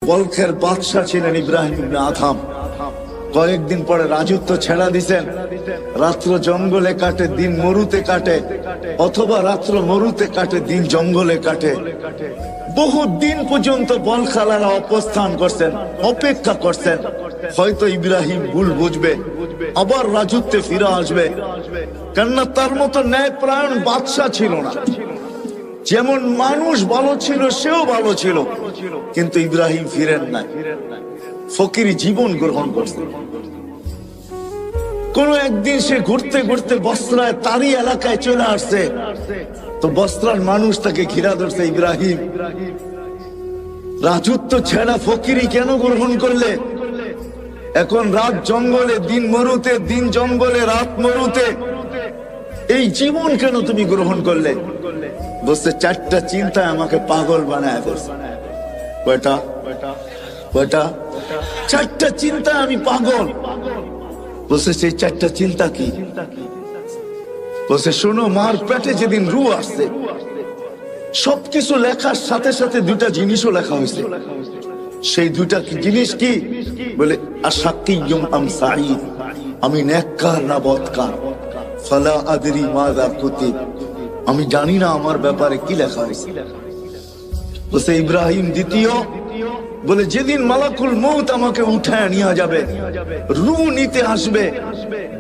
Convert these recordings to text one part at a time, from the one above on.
বলখের বাদশাহ ছিলেন ইব্রাহিম ইবনে আদহাম। কয়েকদিন পরে রাজত্ব ছেড়া দিছেন। রাত্র জঙ্গলে কাটে, দিন মরুতে কাটে, অথবা রাত্র মরুতে কাটে, দিন জঙ্গলে কাটে। বহু দিন পর্যন্ত বলখালারা অবস্থান করছেন, অপেক্ষা করছেন হয়তো ইব্রাহিম ভুল বুঝবে, আবার রাজত্বে ফিরে আসবে। কেননা তার মতো ন্যায়পরায়ণ বাদশাহ ছিল না। যেমন মানুষ ভালো ছিল, সেও ভালো ছিল, কিন্তু ইব্রাহিম ফিরেন নাই, ফকিরি জীবন গ্রহণ করছে। কোন একদিন সে ঘুরতে ঘুরতে বস্ত্রায় তারই এলাকায় চলে আসছে, তো বস্ত্রার মানুষ তাকে ঘিরা ধরছে, ইব্রাহিম রাজত্ব ছেড়া ফকিরি কেন গ্রহণ করলে? এখন রাত জঙ্গলে, দিন মরুতে, দিন জঙ্গলে, রাত মরুতে, এই জীবন কেন তুমি গ্রহণ করলে? বলছে, চারটা চিন্তা আমাকে পাগল বানায় দিয়েছে। বেটা বেটা, চারটা চিন্তা আমি পাগল। বলছে, সেই চারটা চিন্তা কি? বলছে, শোনো, মার পেটে যেদিন রু আসছে, সবকিছু লেখার সাথে সাথে দুটা জিনিসও লেখা হয়েছে। সেই দুটা জিনিস কি? বলে, আশাকিয়ুম আম সাঈদ, আমি নেককার না বদকার, ফালা আদরি মাযা কুতিব, আমি জানি না আমার ব্যাপারে কি লেখা হয়েছে। বলছে, ইব্রাহিম দ্বিতীয়, বলে, যেদিন মালাকুল মউত আমাকে উঠায় নিয়ে যাবে, রূহ নিতে আসবে,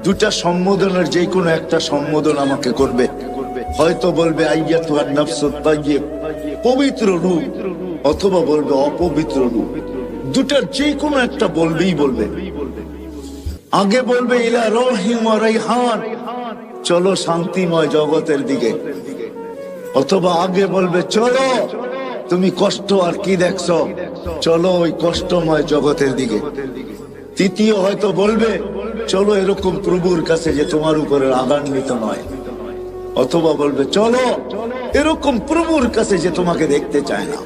দুটা সম্বোধনের যে কোনো একটা সম্বোধন আমাকে করবে। হয়তো বলবে আইয়াতুহান নাফসুত তাইয়্যিব, পবিত্র রূহ, অথবা বলবে অপবিত্র রূহ। দুটার যে কোনো একটা বলবেই বলবে। আগে বলবে ইলা রহিম ওয়া রাইহান, চলো শান্তিময় জগতের দিকে, অথবা আগে বলবে চলো তুমি কষ্ট আর কি দেখছো, চলো ওই কষ্টময় জগতের দিকে। তৃতীয় হয়তো বলবে চলো এরকম প্রভুর কাছে যে তোমার উপরে রাগান্বিত নয়, অথবা বলবে চলো এরকম প্রভুর কাছে যে তোমাকে দেখতে চায় না।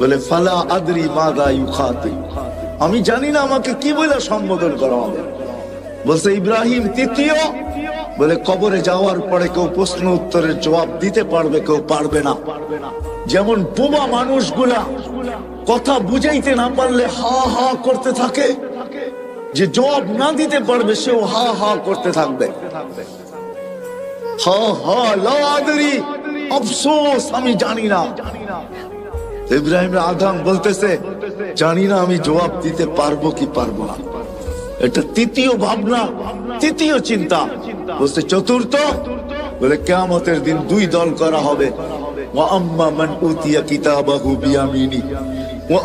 বলে, ফালা আদরি মাযা ইউখাতিব, আমি জানি না আমাকে কি বলে সম্বোধন করা হবে। বলছে ইব্রাহিম তৃতীয়, বলে, কবরে যাওয়ার পরে কেউ প্রশ্ন উত্তরের জবাব দিতে পারবে, কেউ পারবে না। যেমন বোবা মানুষগুলা কথা বুঝাইতে না পারলে হা হা করতে থাকে, যে জবাব না দিতে পারবে সেও হা হা করতে থাকবে। হা হা লা আদরি, আফসোস আমি জানি না। ইব্রাহিম আদম বলতেছে, জানি না আমি জবাব দিতে পারবো কি পারবো না। এটা তৃতীয় ভাবনা, তৃতীয় চিন্তা। বলছে চতুর্থ, বলে কিয়ামতের দিন দুই দল করা হবে। ওয়া আম্মা মান উতিয়া কিতাবাহু বিয়ামিনি ওয়া